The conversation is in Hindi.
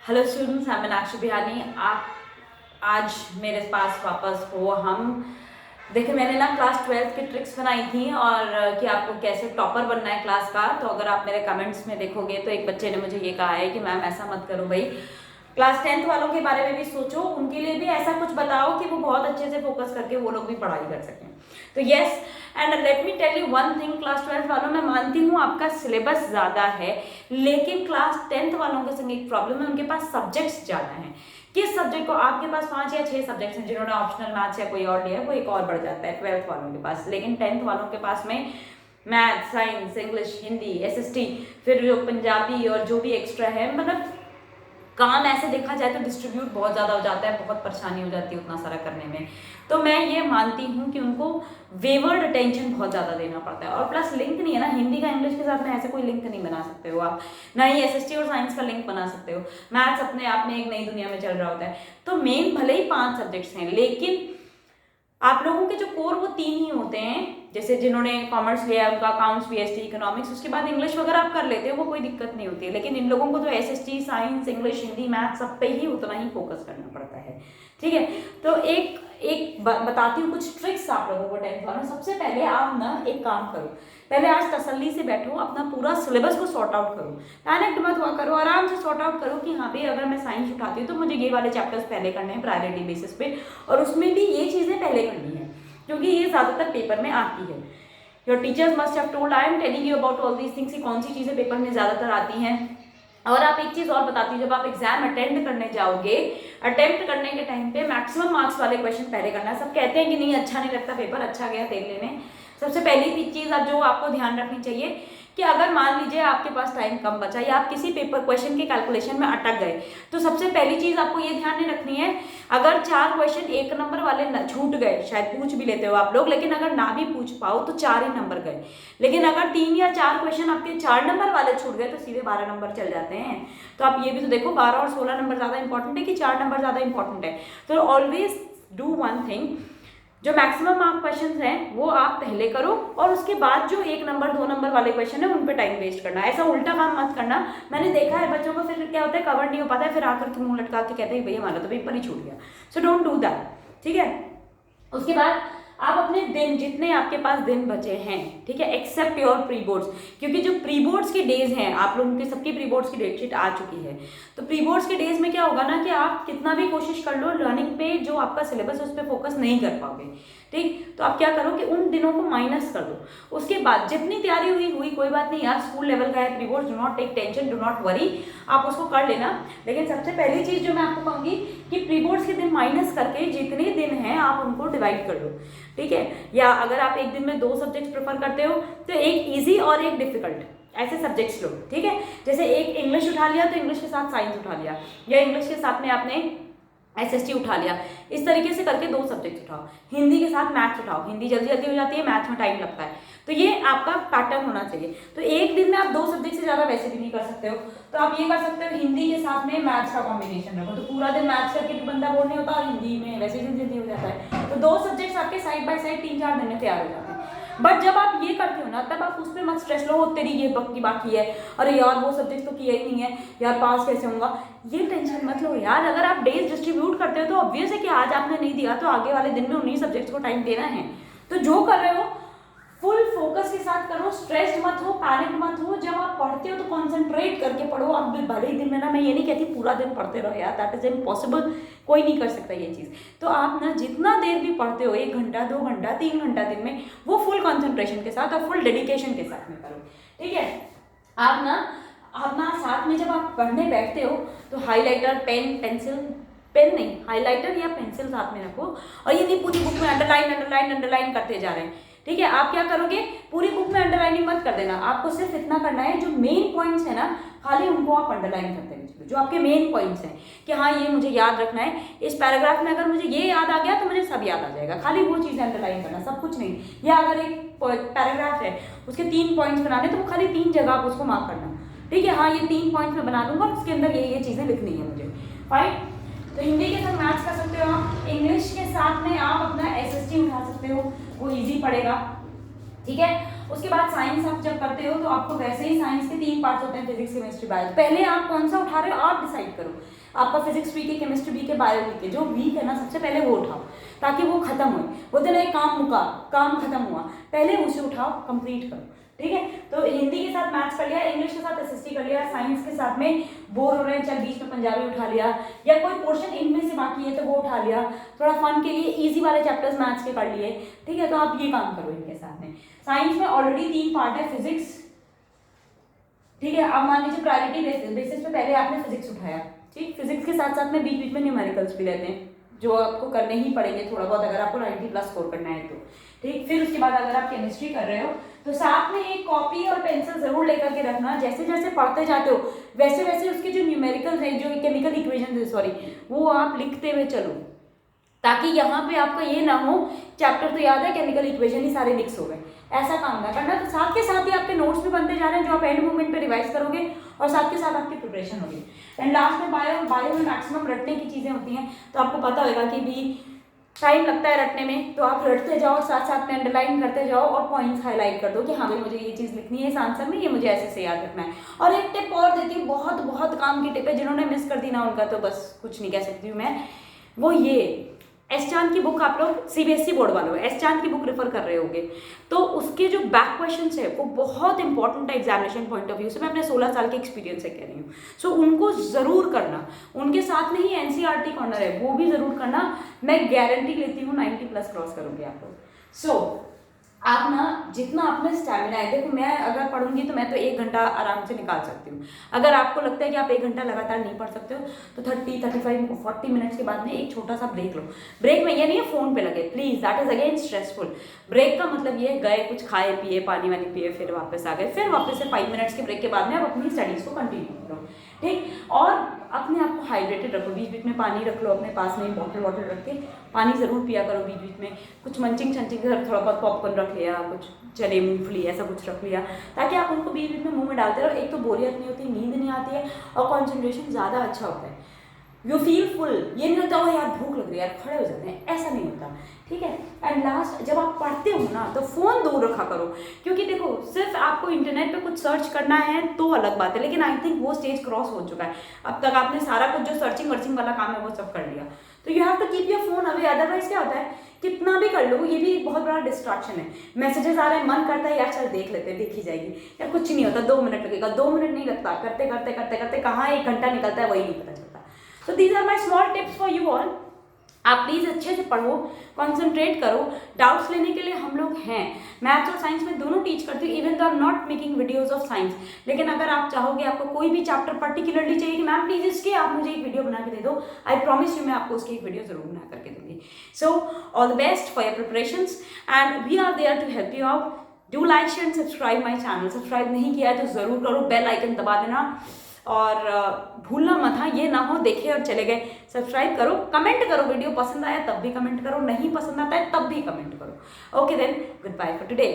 हेलो स्टूडेंट्स, मैं मीनाक्षी बिहानी। आप आज मेरे पास वापस हो। हम देखिए, मैंने ना क्लास 12 की ट्रिक्स बनाई थी और कि आपको कैसे टॉपर बनना है क्लास का। तो अगर आप मेरे कमेंट्स में देखोगे तो एक बच्चे ने मुझे ये कहा है कि मैम ऐसा मत करो भाई, क्लास 10th वालों के बारे में भी सोचो, उनके लिए भी ऐसा कुछ बताओ कि वो बहुत अच्छे से फोकस करके वो लोग भी पढ़ाई कर सकें। तो yes, and let me tell you one thing, class 12 वालों मैं मानती हूँ आपका सिलेबस ज़्यादा है, लेकिन क्लास 10th वालों के संग एक प्रॉब्लम है, उनके पास सब्जेक्ट्स ज़्यादा हैं। किस सब्जेक्ट को आपके पास 5 या 6 सब्जेक्ट्स हैं, जिन्होंने ऑप्शनल मैथ्स या कोई और लिया है वो एक और बढ़ जाता है 12th वालों के पास, लेकिन 10th वालों के पास में math, science, English, Hindi, SST, फिर जो पंजाबी और जो भी एक्स्ट्रा है, मतलब काम ऐसे देखा जाए तो डिस्ट्रीब्यूट बहुत ज़्यादा हो जाता है, बहुत परेशानी हो जाती है उतना सारा करने में। तो मैं ये मानती हूँ कि उनको वेवर्ड अटेंशन बहुत ज़्यादा देना पड़ता है, और प्लस लिंक नहीं है ना हिंदी का इंग्लिश के साथ में, ऐसे कोई लिंक नहीं बना सकते हो आप, ना ही एसएसटी और साइंस का लिंक बना सकते हो। मैथ्स अपने आप में एक नई दुनिया में चल रहा होता है। तो मेन भले ही 5 सब्जेक्ट्स हैं, लेकिन आप लोगों के जो कोर वो 3 ही होते हैं। जैसे जिन्होंने कॉमर्स लिया है उनका अकाउंट्स, बीएसटी, इकोनॉमिक्स, उसके बाद इंग्लिश वगैरह आप कर लेते हो, वो कोई दिक्कत नहीं होती है। लेकिन इन लोगों को तो SST, science, English, Hindi, math सब पे ही उतना ही फोकस करना पड़ता है। ठीक है, तो एक एक बताती हूँ कुछ ट्रिक्स आप लोगों को 10th वालों। सबसे पहले आप ना एक काम करो, पहले आज तसल्ली से बैठो, अपना पूरा सिलेबस को सॉर्ट आउट करो, पैनिक मत हुआ करो, आराम से सॉर्ट आउट करो कि हाँ भाई अगर मैं साइंस उठाती हूँ तो मुझे ये वाले चैप्टर्स पहले करने हैं प्रायोरिटी बेसिस पे, और उसमें भी ये चीज़ें पहले करनी है क्योंकि ये ज़्यादातर पेपर में आती है। Your teachers must have told, I am telling you about all these things, कौन सी चीज़ें पेपर में ज़्यादातर आती हैं। और आप एक चीज़ और बताती हूँ, जब आप एग्जाम अटेंड करने जाओगे, अटेम्प्ट करने के टाइम पे मैक्सिमम मार्क्स वाले क्वेश्चन पहले करना है। सब कहते हैं कि नहीं अच्छा नहीं लगता पेपर, अच्छा गया देख लेने। सबसे पहली चीज़ आप जो आपको ध्यान रखनी चाहिए कि अगर मान लीजिए आपके पास टाइम कम बचा या आप किसी पेपर क्वेश्चन के कैलकुलेशन में अटक गए, तो सबसे पहली चीज़ आपको ये ध्यान नहीं रखनी है, अगर 4 क्वेश्चन 1 नंबर वाले छूट गए, शायद पूछ भी लेते हो आप लोग, लेकिन अगर ना भी पूछ पाओ तो 4 ही नंबर गए। लेकिन अगर 3 या 4 क्वेश्चन आपके 4 नंबर वाले छूट गए तो सीधे 12 नंबर चल जाते हैं। तो आप ये भी तो देखो, 12 और 16 नंबर ज़्यादा इंपॉर्टेंट है कि 4 नंबर ज़्यादा इंपॉर्टेंट है। तो ऑलवेज डू वन थिंग, जो मैक्सिमम मार्क क्वेश्चन हैं वो आप पहले करो, और उसके बाद जो 1 नंबर 2 नंबर वाले क्वेश्चन है उन पे टाइम वेस्ट करना। ऐसा उल्टा काम मत करना। मैंने देखा है बच्चों को फिर क्या होता है, कवर नहीं हो पाता है, फिर आकर के मुंह लटका के कहते हैं भैया हमारा तो पेपर ही छूट गया। सो डोंट डू दैट, ठीक है। उसके बाद आप अपने दिन, जितने आपके पास दिन बचे हैं, ठीक है, एक्सेप्ट योर प्री बोर्ड्स, क्योंकि जो प्री बोर्ड्स के डेज हैं, आप लोगों के सबकी प्री बोर्ड्स की डेट शीट आ चुकी है। तो प्री बोर्ड्स के डेज में क्या होगा ना कि आप कितना भी कोशिश कर लो, लर्निंग पे जो आपका सिलेबस है उस पर फोकस नहीं कर पाओगे। ठीक, तो आप क्या करो कि उन दिनों को माइनस कर दो। उसके बाद जितनी तैयारी हुई कोई बात नहीं यार, स्कूल लेवल का है pre boards, do not take tension, do not worry, आप उसको कर लेना। लेकिन सबसे पहली चीज़ जो मैं आपको कहूँगी कि प्री बोर्ड्स के दिन माइनस करके जितने दिन हैं आप उनको डिवाइड कर लो, ठीक है। या अगर आप एक दिन में 2 सब्जेक्ट्स प्रेफर करते हो तो एक ईजी और एक डिफिकल्ट, ऐसे सब्जेक्ट्स लो, ठीक है। जैसे एक इंग्लिश उठा लिया तो इंग्लिश के साथ साइंस उठा लिया, या इंग्लिश के साथ में आपने एसएसटी उठा लिया, इस तरीके से करके 2 सब्जेक्ट उठाओ। हिंदी के साथ मैथ्स उठाओ, हिंदी जल्दी जल्दी हो जाती है, मैथ्स में टाइम लगता है। तो ये आपका पैटर्न होना चाहिए। तो एक दिन में आप 2 सब्जेक्ट से ज़्यादा वैसे भी नहीं कर सकते हो, तो आप ये कर सकते हो हिंदी के साथ में मैथ्स का कॉम्बिनेशन रखो, तो पूरा दिन मैथ्स करके भी बंदा बोर नहीं होता, और हिंदी में वैसे ही जल्दी हो जाता है। तो 2 सब्जेक्ट्स आपके साइड बाय साइड 3-4 दिन में तैयार हो जाते हैं। बट जब आप ये करते हो ना, तब आप उस पर मत स्ट्रेस लो, तेरी ये बाकी है, अरे यार वो सब्जेक्ट तो किया ही नहीं है यार, पास कैसे होगा, ये टेंशन मत लो यार। अगर आप डेज डिस्ट्रीब्यूट करते हो तो ऑब्वियस है कि आज आपने नहीं दिया तो आगे वाले दिन में उन्हीं सब्जेक्ट्स को टाइम देना है। तो जो कर रहे हो फुल फोकस के साथ करो, स्ट्रेस्ड मत हो, पैनिक मत हो। जब आप पढ़ते हो तो कॉन्सेंट्रेट करके पढ़ो। अब भले ही दिन में ना, मैं ये नहीं कहती पूरा दिन पढ़ते रहो यार, दैट इज इम्पॉसिबल, कोई नहीं कर सकता ये चीज़। तो आप ना जितना देर भी पढ़ते हो, 1 घंटा 2 घंटा 3 घंटा दिन में, वो फुल कॉन्सेंट्रेशन के साथ और फुल डेडिकेशन के साथ में करो, ठीक है। आप ना अपना साथ में जब आप पढ़ने बैठते हो तो हाईलाइटर, पेन नहीं, हाईलाइटर या पेंसिल साथ में रखो, और ये नहीं पूरी बुक में अंडरलाइन करते जा रहे हैं, ठीक है। आप क्या करोगे, पूरी बुक में अंडरलाइनिंग मत कर देना, आपको सिर्फ इतना करना है, जो मेन पॉइंट्स है ना खाली उनको आप अंडरलाइन करते हैं, जो आपके मेन पॉइंट्स हैं कि हाँ ये मुझे याद रखना है, इस पैराग्राफ में अगर मुझे ये याद आ गया तो मुझे सब याद आ जाएगा, खाली वो चीज़ें अंडरलाइन करना, सब कुछ नहीं। या अगर एक पैराग्राफ है उसके 3 पॉइंट्स बनाने, तो वो खाली 3 जगह आप उसको मार्क करना, ठीक है। हाँ ये 3 पॉइंट्स में बना दूंगा, उसके अंदर ये चीज़ें लिखनी है मुझे, फाइन। तो हिंदी के साथ मैथ्स कर सकते हो आप, इंग्लिश के साथ में आप अपना एसएसटी उठा सकते हो, वो ईजी पड़ेगा, ठीक है। उसके बाद साइंस आप जब करते हो तो आपको वैसे ही साइंस के 3 पार्ट्स होते हैं, फिजिक्स, केमिस्ट्री, बायो। पहले आप कौन सा उठा रहे हो आप डिसाइड करो, आपका फिजिक्स वीक है, केमिस्ट्री वीक है, बायो वीक है। जो वीक है ना सबसे पहले वो उठाओ ताकि वो खत्म हो। बोलते ना काम मुका, काम खत्म हुआ, पहले उसे उठाओ, कंप्लीट करो, ठीक है। तो हिंदी के साथ मैथ्स कर लिया, इंग्लिश के साथ एसएसटी कर लिया, साइंस के साथ में बोर हो रहे हैं चल बीच में पंजाबी उठा लिया, या कोई पोर्शन इनमें से बाकी है तो वो उठा लिया, थोड़ा फन के लिए इजी वाले चैप्टर्स मैथ्स के कर लिए, ठीक है। तो आप ये काम करो इनके साथ में। साइंस में ऑलरेडी 3 पार्ट है, फिजिक्स, ठीक है। अब मान लीजिए प्रायोरिटी बेसिस पे पहले आपने फिजिक्स उठाया, ठीक। फिजिक्स के साथ साथ में बीच बीच में न्यूमेरिकल्स भी रहते हैं जो आपको करने ही पड़ेंगे थोड़ा बहुत, अगर आपको 90+ स्कोर करना है तो, ठीक। फिर उसके बाद अगर आप केमिस्ट्री कर रहे हो तो साथ में एक कॉपी और पेंसिल जरूर लेकर के रखना। जैसे जैसे पढ़ते जाते हो वैसे वैसे उसके जो न्यूमेरिकल्स हैं, जो केमिकल इक्वेशन है सॉरी, वो आप लिखते हुए चलो, ताकि यहाँ पे आपका ये ना हो चैप्टर तो याद है, केमिकल इक्वेशन ही सारे मिक्स हो गए, ऐसा काम ना करना। तो साथ के साथ ही आपके नोट्स भी बनते जा रहे हैं जो आप एंड मोमेंट पे रिवाइज करोगे, और साथ के साथ आपकी प्रिपरेशन होगी। एंड लास्ट में बायो में मैक्सिमम रटने की चीज़ें होती हैं, तो आपको पता होगा कि भी टाइम लगता है रटने में, तो आप रटते जाओ, साथ साथ में अंडरलाइन करते जाओ और पॉइंट्स हाईलाइट कर दो कि हाँ भाई मुझे ये चीज़ लिखनी है इस आंसर में, ये मुझे ऐसे से याद रखना है। और एक टिप और देती हूँ, बहुत बहुत काम की टिप है, जिन्होंने मिस कर दी ना उनका तो बस कुछ नहीं कह सकती हूँ मैं। वो ये एस चांद की बुक, आप लोग सीबीएसई बोर्ड वालों एस चांद की बुक रेफर कर रहे होंगे, तो उसके जो बैक क्वेश्चंस है वो बहुत इंपॉर्टेंट है एग्जामिनेशन पॉइंट ऑफ व्यू से। मैं अपने 16 साल के एक्सपीरियंस से कह रही हूँ। सो उनको ज़रूर करना, उनके साथ में ही एनसीईआरटी कॉर्नर है वो भी ज़रूर करना। मैं गारंटी लेती हूँ 90+ क्रॉस करोगे आप लोग। सो आप ना जितना अपना स्टैमिना है, देखो मैं अगर पढ़ूंगी तो मैं तो 1 घंटा आराम से निकाल सकती हूँ। अगर आपको लगता है कि आप 1 घंटा लगातार नहीं पढ़ सकते हो तो 30, 35, 40 मिनट्स के बाद में एक छोटा सा ब्रेक लो। ब्रेक में ये नहीं है फ़ोन पे लगे, please, that is again stressful. Break का मतलब ये गए, कुछ खाए पिए, पानी वानी पिए, फिर वापस आ गए, फिर वापस से 5 मिनट्स के ब्रेक के बाद में आप अपनी स्टडीज़ को कंटिन्यू करो, ठीक। और अपने आप को हाइड्रेटेड रखो, बीच बीच में पानी रख लो अपने पास में, बॉटल रख के पानी ज़रूर पिया करो बीच बीच में। कुछ मंचिंग थोड़ा बहुत पॉपकॉर्न रख लिया, कुछ चने मूंगफली ऐसा कुछ रख लिया, ताकि आप उनको बीच बीच में मुंह में डालते रहो। एक तो बोरियत नहीं होती, नींद नहीं आती है, और कॉन्सेंट्रेशन ज़्यादा अच्छा होता है। यू फील फुल, ये नहीं होता हो यार भूख लग रही है यार खड़े हो जाते हैं, ऐसा नहीं होता, ठीक है। एंड लास्ट, जब आप पढ़ते हो ना तो फ़ोन दूर रखा करो, क्योंकि देखो सिर्फ आपको इंटरनेट पे कुछ सर्च करना है तो अलग बात है, लेकिन आई थिंक वो स्टेज क्रॉस हो चुका है। अब तक आपने सारा कुछ जो सर्चिंग वर्चिंग वाला काम है वो सब कर लिया, तो you have to keep your phone away. Otherwise क्या होता है, कितना भी कर लो ये भी एक बहुत बड़ा डिस्ट्रैक्शन है। मैसेजेस आ रहे हैं, मन करता है यार चल देख लेते हैं, देखी जाएगी यार, कुछ नहीं होता, 2 मिनट लगेगा, 2 मिनट नहीं लगता, करते करते करते करते कहाँ 1 घंटा निकलता है वही नहीं पता चलता। So these are my small tips for you all. आप प्लीज़ अच्छे से पढ़ो, कंसंट्रेट करो। डाउट्स लेने के लिए हम लोग हैं, मैथ्स और साइंस में दोनों टीच करती हूँ, इवन तो I am not making videos of science. लेकिन अगर आप चाहोगे, आपको कोई भी चैप्टर पर्टिकुलरली चाहिए कि मैम प्लीज़ इसके आप मुझे एक वीडियो बना के दे दो, आई प्रॉमिस यू मैं आपको उसकी एक वीडियो जरूर बना करके दूंगी। So all the best for your preparations and we are there to help you out. Do like share and subscribe my channel. Subscribe नहीं किया है तो ज़रूर करो, बेल आइकन दबा देना, और भूलना मत, हाँ ये ना हो देखे और चले गए। सब्सक्राइब करो, कमेंट करो, वीडियो पसंद आया तब भी कमेंट करो, नहीं पसंद आता है तब भी कमेंट करो। Okay then, good bye for today.